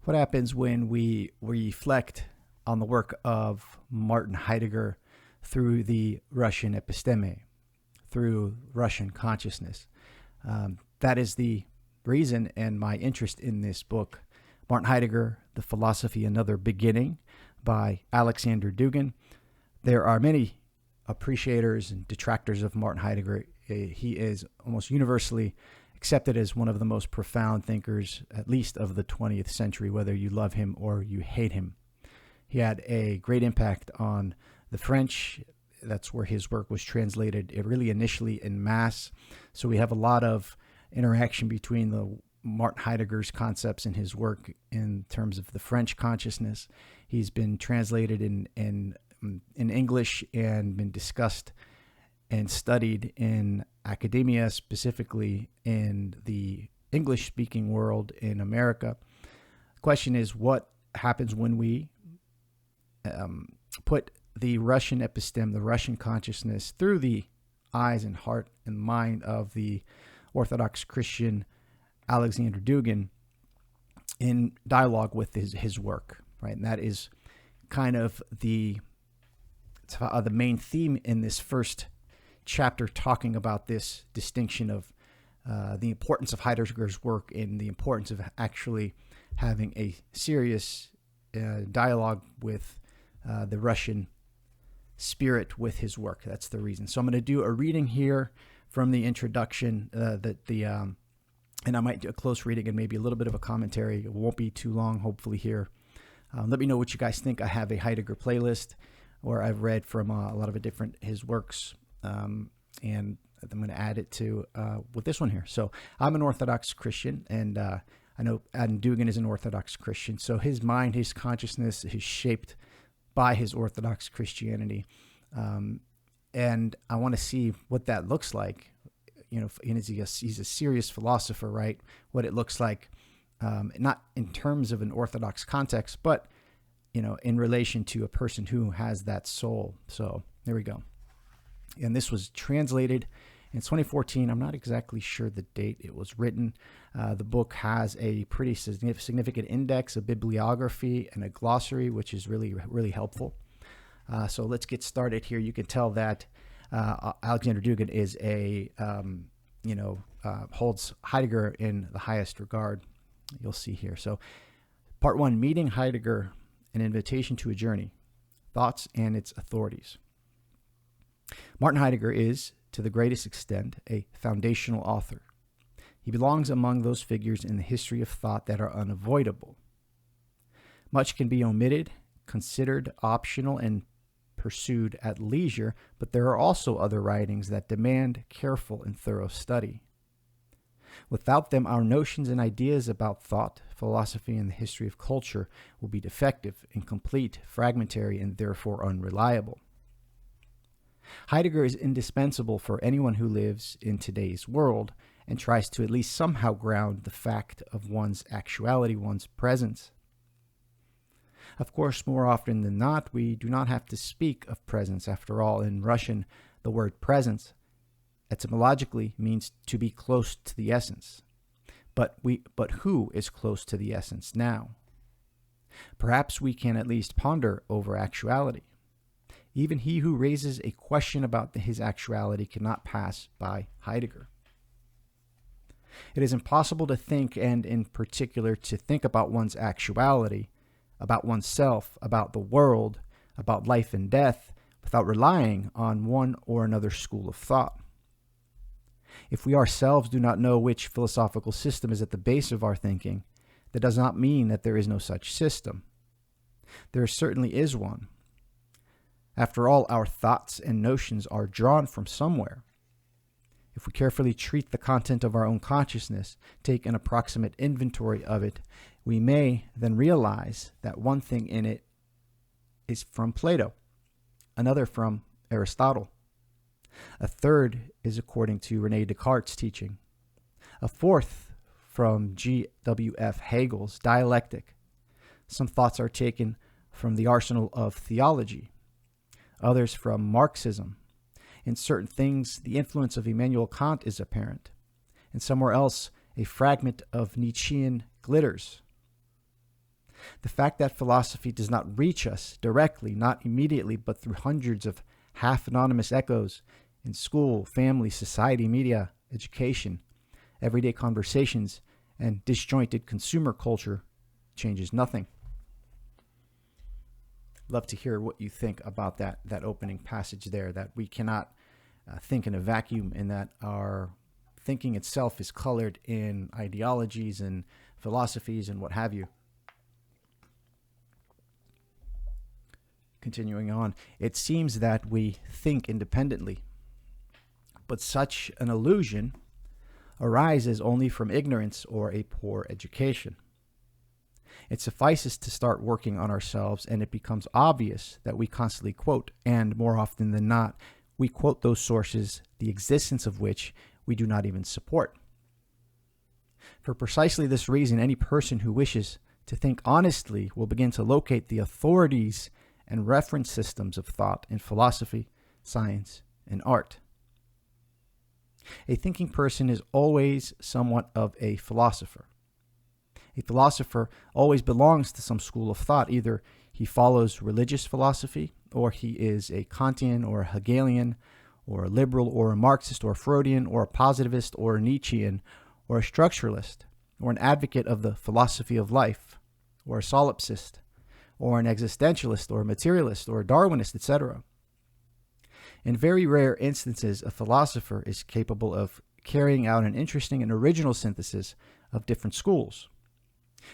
What happens when we reflect on the work of Martin Heidegger through the Russian episteme, through Russian consciousness? That is the reason and my interest in this book, Martin Heidegger, The Philosophy, Another Beginning, by Alexander Dugin. There are many appreciators and detractors of Martin Heidegger. He is almost universally accepted as one of the most profound thinkers, at least of the 20th century, whether you love him or you hate him. He had a great impact on the French. That's where his work was translated, really initially in mass. So we have a lot of interaction between the Martin Heidegger's concepts and his work in terms of the French consciousness. He's been translated in English and been discussed and studied in academia, specifically in the English-speaking world in America. The question is, what happens when we put the Russian episteme, the Russian consciousness, through the eyes and heart and mind of the Orthodox Christian Alexander Dugin in dialogue with his work, right? And that is kind of the main theme in this first chapter, talking about this distinction of the importance of Heidegger's work and the importance of actually having a serious dialogue with the Russian spirit with his work. That's the reason. So I'm going to do a reading here from the introduction, and I might do a close reading and maybe a little bit of a commentary. It won't be too long, hopefully, here. Let me know what you guys think. I have a Heidegger playlist where I've read from a lot of his works, and I'm going to add it to with this one here. So I'm an Orthodox Christian, and I know Adam Dugin is an Orthodox Christian. So his mind, his consciousness is shaped by his Orthodox Christianity, and I want to see what that looks like. You know, he's a serious philosopher, right? What it looks like, not in terms of an Orthodox context, but in relation to a person who has that soul. So there we go. And this was translated in 2014. I'm not exactly sure the date it was written. The book has a pretty significant index, a bibliography, and a glossary, which is really, really helpful. So let's get started here. You can tell that Alexander Dugin is holds Heidegger in the highest regard. You'll see here. So part 1, Meeting Heidegger, an invitation to a journey, thoughts and its authorities. Martin Heidegger is, to the greatest extent, a foundational author. He belongs among those figures in the history of thought that are unavoidable. Much can be omitted, considered optional, and pursued at leisure, but there are also other writings that demand careful and thorough study. Without them, our notions and ideas about thought, philosophy, and the history of culture will be defective, incomplete, fragmentary, and therefore unreliable. Heidegger is indispensable for anyone who lives in today's world and tries to at least somehow ground the fact of one's actuality, one's presence. Of course, more often than not, we do not have to speak of presence. After all, in Russian, the word presence etymologically means to be close to the essence. But who is close to the essence now? Perhaps we can at least ponder over actuality. Even he who raises a question about his actuality cannot pass by Heidegger. It is impossible to think, and in particular to think about one's actuality, about oneself, about the world, about life and death, without relying on one or another school of thought. If we ourselves do not know which philosophical system is at the base of our thinking, that does not mean that there is no such system. There certainly is one. After all, our thoughts and notions are drawn from somewhere. If we carefully treat the content of our own consciousness, take an approximate inventory of it, we may then realize that one thing in it is from Plato, another from Aristotle. A third is according to René Descartes' teaching. A fourth from G.W.F. Hegel's dialectic. Some thoughts are taken from the arsenal of theology, others from Marxism. In certain things, the influence of Immanuel Kant is apparent, and somewhere else, a fragment of Nietzschean glitters. The fact that philosophy does not reach us directly, not immediately, but through hundreds of half-anonymous echoes in school, family, society, media, education, everyday conversations, and disjointed consumer culture changes nothing. Love to hear what you think about that opening passage there, that we cannot think in a vacuum, and that our thinking itself is colored in ideologies and philosophies and what have you. Continuing on, it seems that we think independently, but such an illusion arises only from ignorance or a poor education. It suffices to start working on ourselves, and it becomes obvious that we constantly quote, and more often than not, we quote those sources, the existence of which we do not even support. For precisely this reason, any person who wishes to think honestly will begin to locate the authorities and reference systems of thought in philosophy, science, and art. A thinking person is always somewhat of a philosopher. A philosopher always belongs to some school of thought. Either he follows religious philosophy, or he is a Kantian or a Hegelian, or a liberal or a Marxist or a Freudian or a positivist or a Nietzschean or a structuralist, or an advocate of the philosophy of life, or a solipsist, or an existentialist or a materialist or a Darwinist, etc. In very rare instances, a philosopher is capable of carrying out an interesting and original synthesis of different schools.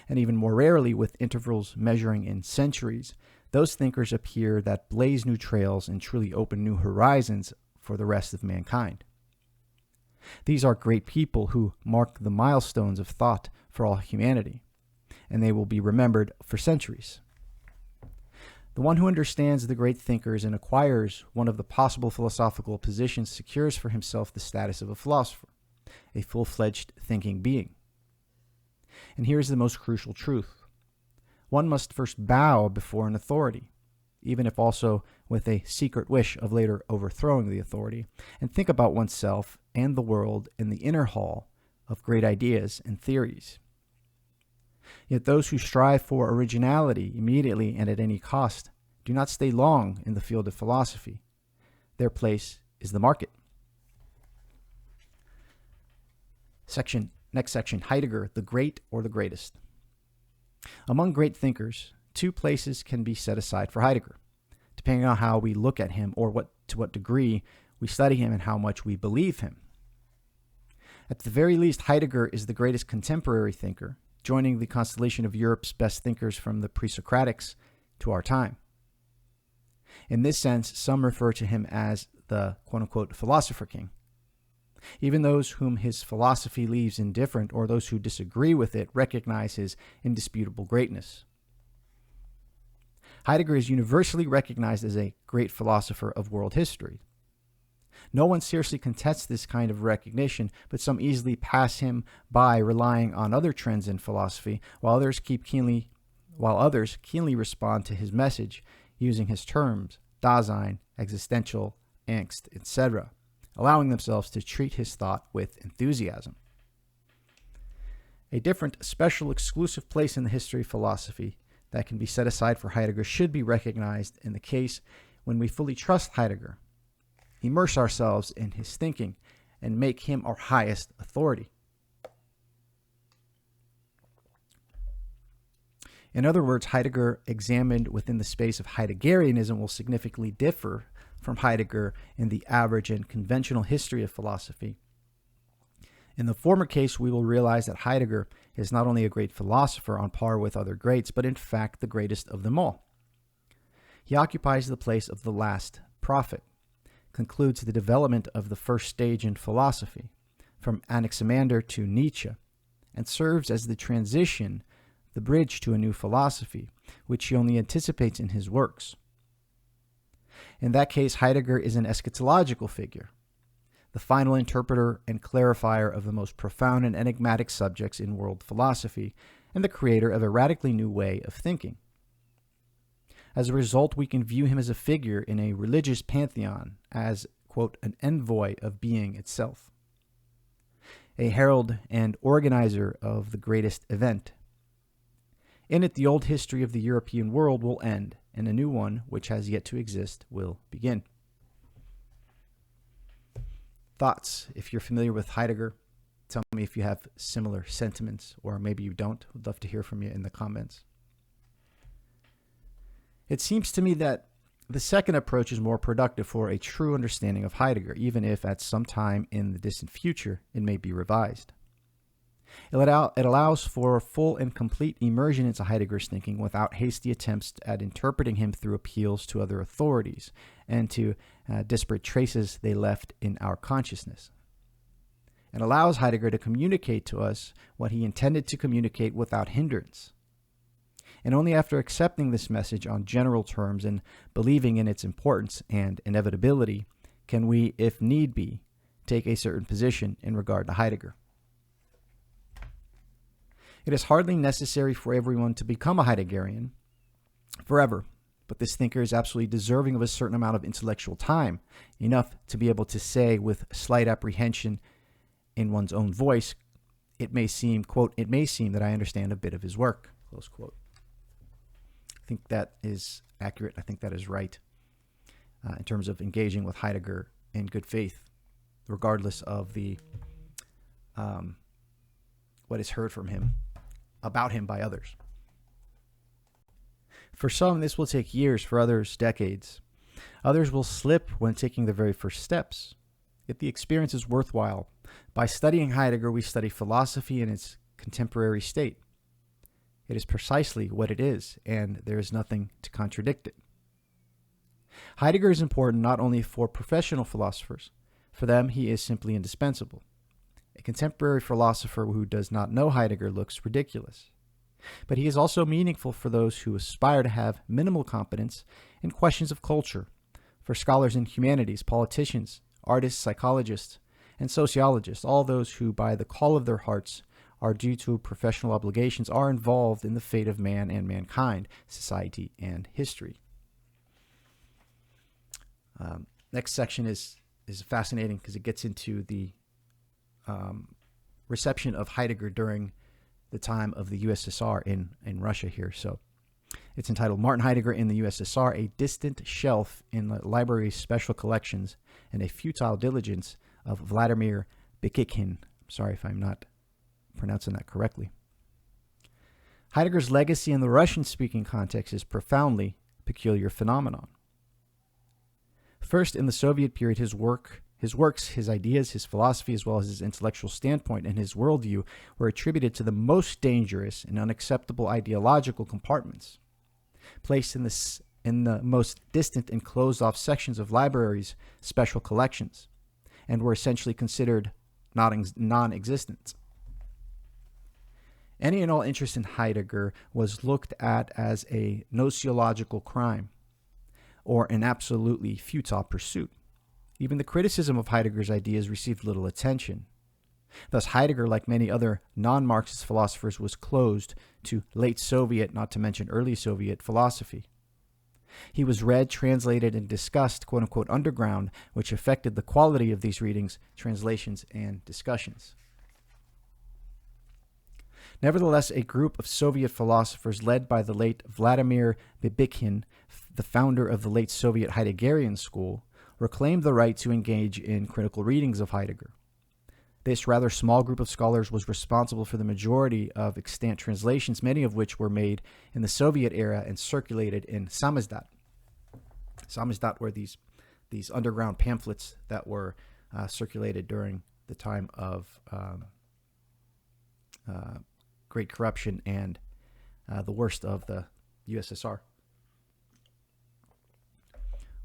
And even more rarely, with intervals measuring in centuries, those thinkers appear that blaze new trails and truly open new horizons for the rest of mankind. These are great people who mark the milestones of thought for all humanity, and they will be remembered for centuries. The one who understands the great thinkers and acquires one of the possible philosophical positions secures for himself the status of a philosopher, a full-fledged thinking being. And here is the most crucial truth. One must first bow before an authority, even if also with a secret wish of later overthrowing the authority, and think about oneself and the world in the inner hall of great ideas and theories. Yet those who strive for originality immediately and at any cost do not stay long in the field of philosophy. Their place is the market. Next section, Heidegger, the great or the greatest. Among great thinkers, two places can be set aside for Heidegger, depending on how we look at him or to what degree we study him and how much we believe him. At the very least, Heidegger is the greatest contemporary thinker, joining the constellation of Europe's best thinkers from the pre-Socratics to our time. In this sense, some refer to him as the quote-unquote philosopher king. Even those whom his philosophy leaves indifferent, or those who disagree with it, recognize his indisputable greatness. Heidegger is universally recognized as a great philosopher of world history. No one seriously contests this kind of recognition, but some easily pass him by relying on other trends in philosophy, while others keenly respond to his message using his terms, Dasein, existential, angst, etc., allowing themselves to treat his thought with enthusiasm. A different, special, exclusive place in the history of philosophy that can be set aside for Heidegger should be recognized in the case when we fully trust Heidegger, immerse ourselves in his thinking, and make him our highest authority. In other words, Heidegger examined within the space of Heideggerianism will significantly differ from Heidegger in the average and conventional history of philosophy. In the former case, we will realize that Heidegger is not only a great philosopher on par with other greats, but in fact the greatest of them all. He occupies the place of the last prophet, concludes the development of the first stage in philosophy, from Anaximander to Nietzsche, and serves as the transition, the bridge to a new philosophy, which he only anticipates in his works. In that case, Heidegger is an eschatological figure, the final interpreter and clarifier of the most profound and enigmatic subjects in world philosophy, and the creator of a radically new way of thinking. As a result, we can view him as a figure in a religious pantheon, as, quote, an envoy of being itself, a herald and organizer of the greatest event, In it, the old history of the European world will end, and a new one, which has yet to exist, will begin. Thoughts? If you're familiar with Heidegger, tell me if you have similar sentiments, or maybe you don't. Would love to hear from you in the comments. It seems to me that the second approach is more productive for a true understanding of Heidegger, even if at some time in the distant future it may be revised. It allows for full and complete immersion into Heidegger's thinking without hasty attempts at interpreting him through appeals to other authorities and to disparate traces they left in our consciousness. It allows Heidegger to communicate to us what he intended to communicate without hindrance. And only after accepting this message on general terms and believing in its importance and inevitability can we, if need be, take a certain position in regard to Heidegger. It is hardly necessary for everyone to become a Heideggerian forever, but this thinker is absolutely deserving of a certain amount of intellectual time, enough to be able to say with slight apprehension in one's own voice, it may seem, quote, it may seem that I understand a bit of his work, close quote. I think that is accurate. I think that is right in terms of engaging with Heidegger in good faith, regardless of the what is heard from him, about him by others. For some, this will take years, for others, decades. Others will slip when taking the very first steps. Yet the experience is worthwhile. By studying Heidegger, we study philosophy in its contemporary state. It is precisely what it is, and there is nothing to contradict it. Heidegger is important not only for professional philosophers. For them, he is simply indispensable. A contemporary philosopher who does not know Heidegger looks ridiculous. But he is also meaningful for those who aspire to have minimal competence in questions of culture, for scholars in humanities, politicians, artists, psychologists, and sociologists, all those who, by the call of their hearts, are due to professional obligations, are involved in the fate of man and mankind, society and history. Next section is fascinating because it gets into the reception of Heidegger during the time of the USSR in Russia here. So it's entitled Martin Heidegger in the USSR, a distant shelf in the library's special collections and a futile diligence of Vladimir Bikikhin. Sorry if I'm not pronouncing that correctly. Heidegger's legacy in the Russian-speaking context is profoundly peculiar phenomenon. First, in the Soviet period, his works, his ideas, his philosophy, as well as his intellectual standpoint and his worldview were attributed to the most dangerous and unacceptable ideological compartments, placed in the most distant and closed-off sections of libraries' special collections, and were essentially considered non-existent. Any and all interest in Heidegger was looked at as a gnosiological crime or an absolutely futile pursuit. Even the criticism of Heidegger's ideas received little attention. Thus, Heidegger, like many other non-Marxist philosophers, was closed to late Soviet, not to mention early Soviet, philosophy. He was read, translated, and discussed, quote-unquote, underground, which affected the quality of these readings, translations, and discussions. Nevertheless, a group of Soviet philosophers led by the late Vladimir Bikikhin, the founder of the late Soviet Heideggerian school, reclaimed the right to engage in critical readings of Heidegger. This rather small group of scholars was responsible for the majority of extant translations, many of which were made in the Soviet era and circulated in samizdat. Samizdat were these underground pamphlets that were circulated during the time of great corruption and the worst of the USSR.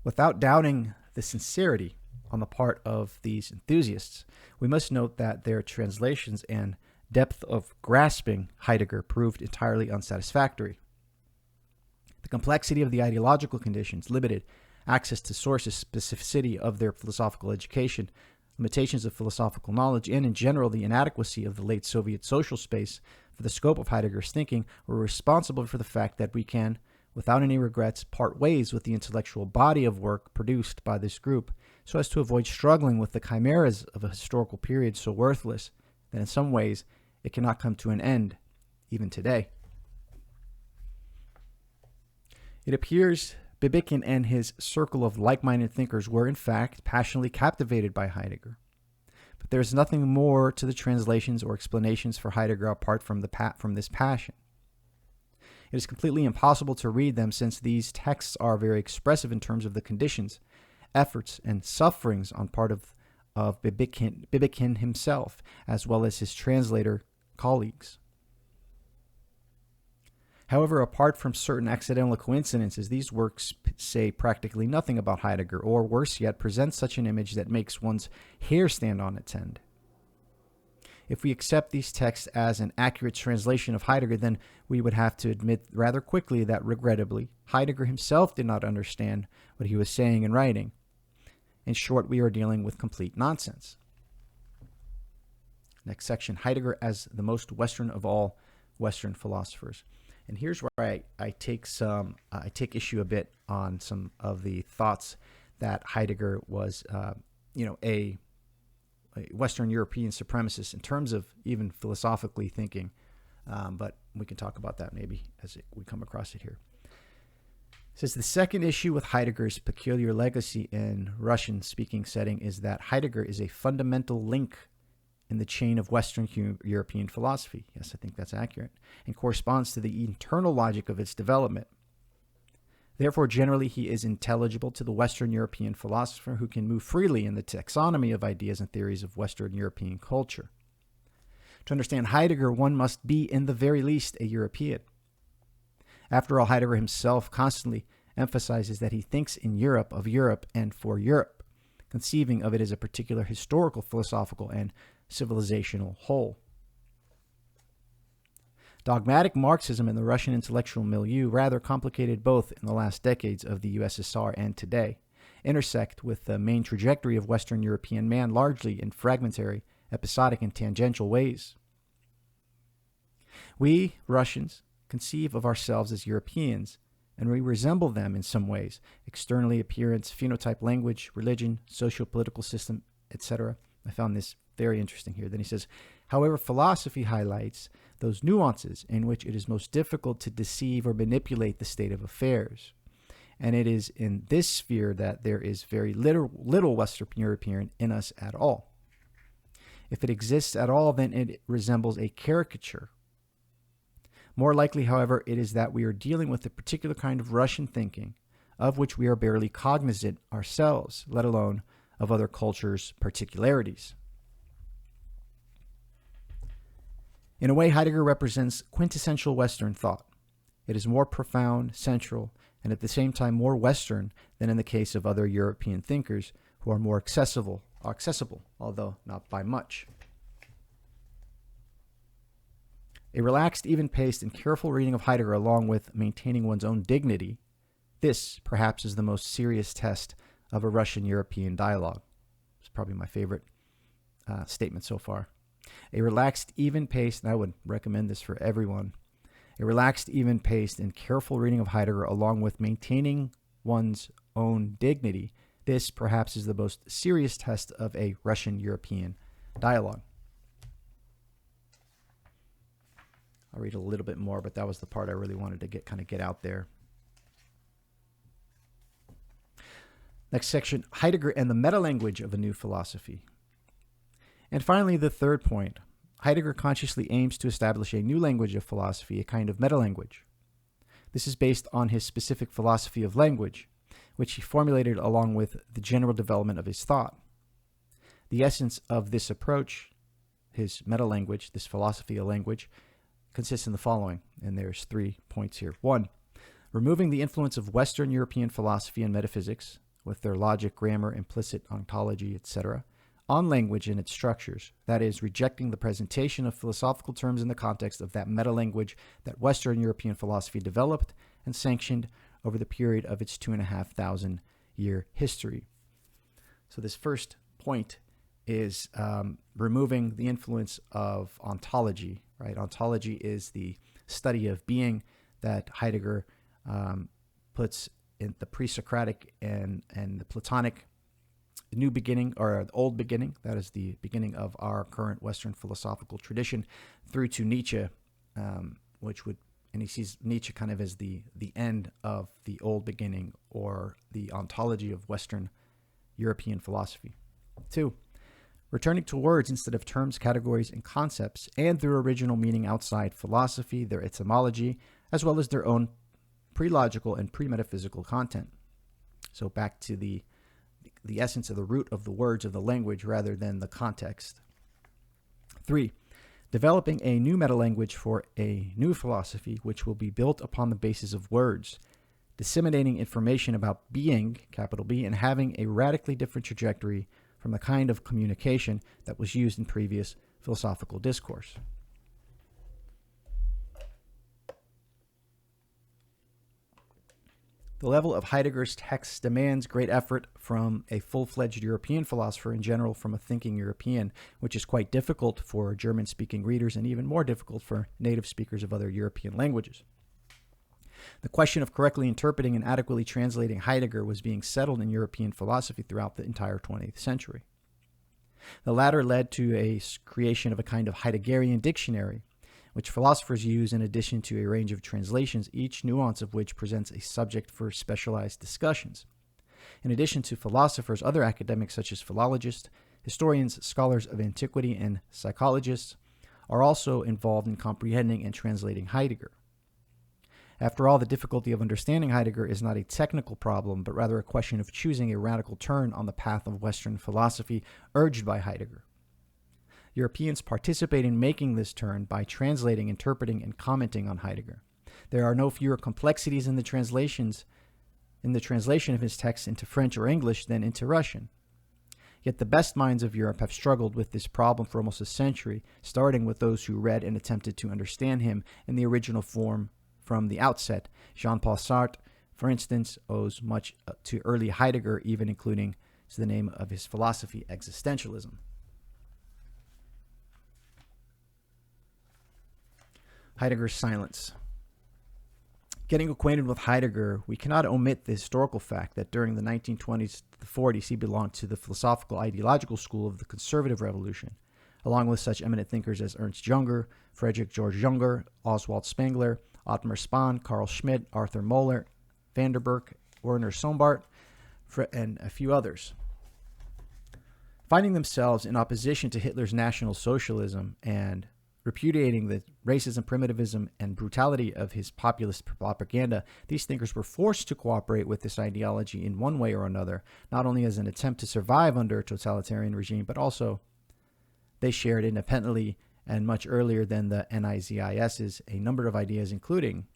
Without doubting the sincerity on the part of these enthusiasts, we must note that their translations and depth of grasping Heidegger proved entirely unsatisfactory. The complexity of the ideological conditions, limited access to sources, specificity of their philosophical education, limitations of philosophical knowledge, and in general the inadequacy of the late Soviet social space for the scope of Heidegger's thinking were responsible for the fact that we can, without any regrets, part ways with the intellectual body of work produced by this group, so as to avoid struggling with the chimeras of a historical period so worthless that in some ways it cannot come to an end, even today. It appears Bibikin and his circle of like-minded thinkers were, in fact, passionately captivated by Heidegger. But there is nothing more to the translations or explanations for Heidegger apart from this passion. It is completely impossible to read them since these texts are very expressive in terms of the conditions, efforts, and sufferings on part of Bibikin himself, as well as his translator colleagues. However, apart from certain accidental coincidences, these works say practically nothing about Heidegger, or worse yet, present such an image that makes one's hair stand on its end. If we accept these texts as an accurate translation of Heidegger, then we would have to admit rather quickly that, regrettably, Heidegger himself did not understand what he was saying and writing. In short, we are dealing with complete nonsense. Next section, Heidegger as the most Western of all Western philosophers. And here's where I take issue a bit on some of the thoughts that Heidegger was, a Western European supremacist in terms of even philosophically thinking. But we can talk about that maybe as we come across it here. It says the second issue with Heidegger's peculiar legacy in Russian-speaking setting is that Heidegger is a fundamental link in the chain of Western European philosophy. Yes, I think that's accurate, and corresponds to the internal logic of its development. Therefore, generally, he is intelligible to the Western European philosopher who can move freely in the taxonomy of ideas and theories of Western European culture. To understand Heidegger, one must be, in the very least, a European. After all, Heidegger himself constantly emphasizes that he thinks in Europe, of Europe, and for Europe, conceiving of it as a particular historical, philosophical, and civilizational whole. Dogmatic Marxism in the Russian intellectual milieu, rather complicated both in the last decades of the USSR and today, intersect with the main trajectory of Western European man largely in fragmentary, episodic, and tangential ways. We, Russians, conceive of ourselves as Europeans, and we resemble them in some ways, externally appearance, phenotype, language, religion, socio-political system, etc. I found this very interesting here. Then he says, however, philosophy highlights those nuances in which it is most difficult to deceive or manipulate the state of affairs. And it is in this sphere that there is very little Western European in us at all. If it exists at all, then it resembles a caricature. More likely, however, it is that we are dealing with a particular kind of Russian thinking, of which we are barely cognizant ourselves, let alone of other cultures' particularities. In a way, Heidegger represents quintessential Western thought. It is more profound, central, and at the same time more Western than in the case of other European thinkers who are more accessible, although not by much. A relaxed, even-paced, and careful reading of Heidegger along with maintaining one's own dignity, this, perhaps, is the most serious test of a Russian-European dialogue. It's probably my favorite statement so far. A relaxed, even-paced, and I would recommend this for everyone, a relaxed, even-paced, and careful reading of Heidegger along with maintaining one's own dignity, this, perhaps, is the most serious test of a Russian-European dialogue. I'll read a little bit more, but that was the part I really wanted to get out there. Next section, Heidegger and the meta-language of a new philosophy. And finally, the third point, Heidegger consciously aims to establish a new language of philosophy, a kind of meta-language. This is based on his specific philosophy of language, which he formulated along with the general development of his thought. The essence of this approach, his meta-language, this philosophy of language, consists in the following, and there's 3 points here. 1, removing the influence of Western European philosophy and metaphysics, with their logic, grammar, implicit ontology, etc., on language and its structures, that is, rejecting the presentation of philosophical terms in the context of that meta-language that Western European philosophy developed and sanctioned over the period of its 2,500-year history. So this first point is removing the influence of ontology, right? Ontology is the study of being that Heidegger puts in the pre-Socratic and the Platonic new beginning, or the old beginning, that is the beginning of our current Western philosophical tradition, through to Nietzsche, which would and he sees Nietzsche kind of as the end of the old beginning, or the ontology of Western European philosophy. 2, returning to words instead of terms, categories, and concepts, and their original meaning outside philosophy, their etymology, as well as their own pre-logical and pre-metaphysical content. So back to the essence of the root of the words of the language rather than the context. 3, developing a new meta-language for a new philosophy which will be built upon the basis of words, disseminating information about being, capital B, and having a radically different trajectory from the kind of communication that was used in previous philosophical discourse. The level of Heidegger's texts demands great effort from a full-fledged European philosopher, in general from a thinking European, which is quite difficult for German-speaking readers and even more difficult for native speakers of other European languages. The question of correctly interpreting and adequately translating Heidegger was being settled in European philosophy throughout the entire 20th century. The latter led to a creation of a kind of Heideggerian dictionary, which philosophers use in addition to a range of translations, each nuance of which presents a subject for specialized discussions. In addition to philosophers, other academics such as philologists, historians, scholars of antiquity, and psychologists are also involved in comprehending and translating Heidegger. After all, the difficulty of understanding Heidegger is not a technical problem, but rather a question of choosing a radical turn on the path of Western philosophy urged by Heidegger. Europeans participate in making this turn by translating, interpreting, and commenting on Heidegger. There are no fewer complexities in the translation of his texts into French or English than into Russian. Yet the best minds of Europe have struggled with this problem for almost a century, starting with those who read and attempted to understand him in the original form from the outset. Jean-Paul Sartre, for instance, owes much to early Heidegger, even including to the name of his philosophy, existentialism. Heidegger's silence. Getting acquainted with Heidegger, we cannot omit the historical fact that during the 1920s to the 40s, he belonged to the philosophical ideological school of the Conservative Revolution, along with such eminent thinkers as Ernst Jünger, Friedrich Georg Jünger, Oswald Spengler, Ottmar Spahn, Carl Schmitt, Arthur Moeller, Vanderberg, Werner Sombart, and a few others. Finding themselves in opposition to Hitler's National Socialism and repudiating the racism, primitivism, and brutality of his populist propaganda, these thinkers were forced to cooperate with this ideology in one way or another, not only as an attempt to survive under a totalitarian regime, but also they shared independently and much earlier than the NIZISs a number of ideas, including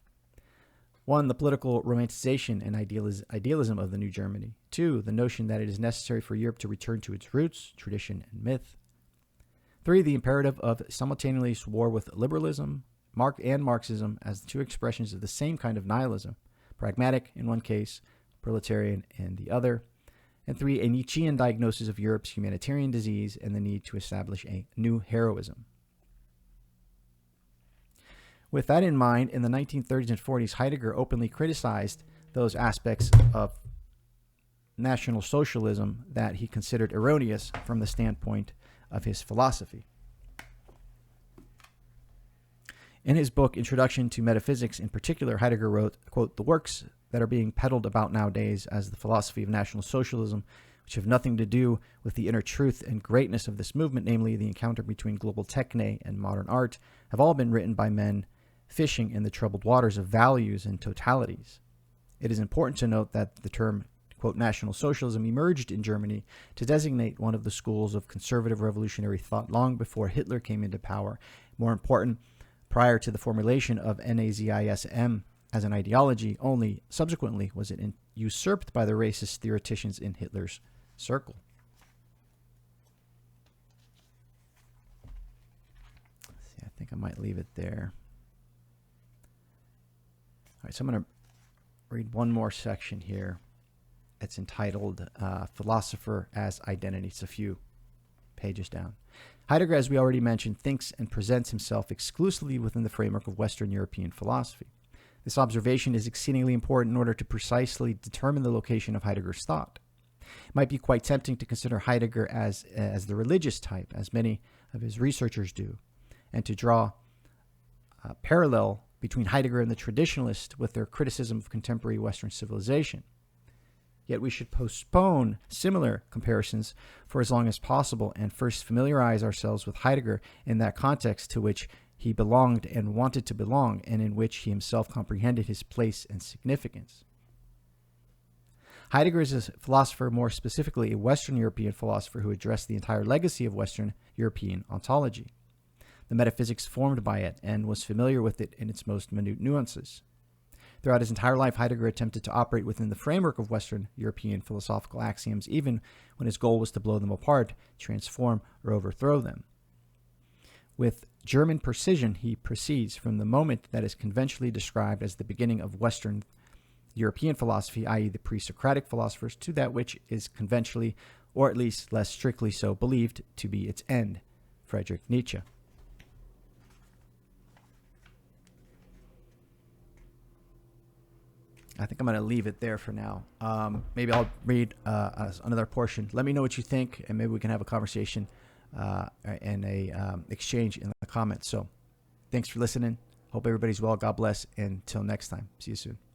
1, the political romanticization and idealism of the New Germany. 2, the notion that it is necessary for Europe to return to its roots, tradition, and myth. 3, the imperative of simultaneous war with liberalism and Marxism as the two expressions of the same kind of nihilism, pragmatic in one case, proletarian in the other. And 3, a Nietzschean diagnosis of Europe's humanitarian disease and the need to establish a new heroism. With that in mind, in the 1930s and 40s, Heidegger openly criticized those aspects of National Socialism that he considered erroneous from the standpoint of his philosophy. In his book, Introduction to Metaphysics, in particular, Heidegger wrote, quote, "The works that are being peddled about nowadays as the philosophy of National Socialism, which have nothing to do with the inner truth and greatness of this movement, namely the encounter between global techne and modern art, have all been written by men fishing in the troubled waters of values and totalities. It is important to note that the term, quote, National Socialism emerged in Germany to designate one of the schools of conservative revolutionary thought long before Hitler came into power. More important, prior to the formulation of Nazism as an ideology, only subsequently was it usurped by the racist theoreticians in Hitler's circle." See, I think I might leave it there. All right, so I'm going to read one more section here. It's entitled Philosopher as Identity. It's a few pages down. Heidegger, as we already mentioned, thinks and presents himself exclusively within the framework of Western European philosophy. This observation is exceedingly important in order to precisely determine the location of Heidegger's thought. It might be quite tempting to consider Heidegger as the religious type, as many of his researchers do, and to draw a parallel between Heidegger and the traditionalists with their criticism of contemporary Western civilization. Yet we should postpone similar comparisons for as long as possible and first familiarize ourselves with Heidegger in that context to which he belonged and wanted to belong, and in which he himself comprehended his place and significance. Heidegger is a philosopher, more specifically a Western European philosopher who addressed the entire legacy of Western European ontology, the metaphysics formed by it, and was familiar with it in its most minute nuances. Throughout his entire life, Heidegger attempted to operate within the framework of Western European philosophical axioms, even when his goal was to blow them apart, transform, or overthrow them. With German precision, he proceeds from the moment that is conventionally described as the beginning of Western European philosophy, i.e. the pre-Socratic philosophers, to that which is conventionally, or at least less strictly so, believed to be its end, Friedrich Nietzsche. I think I'm going to leave it there for now. Maybe I'll read another portion. Let me know what you think, and maybe we can have a conversation and a exchange in the comments. So thanks for listening. Hope everybody's well. God bless. And until next time. See you soon.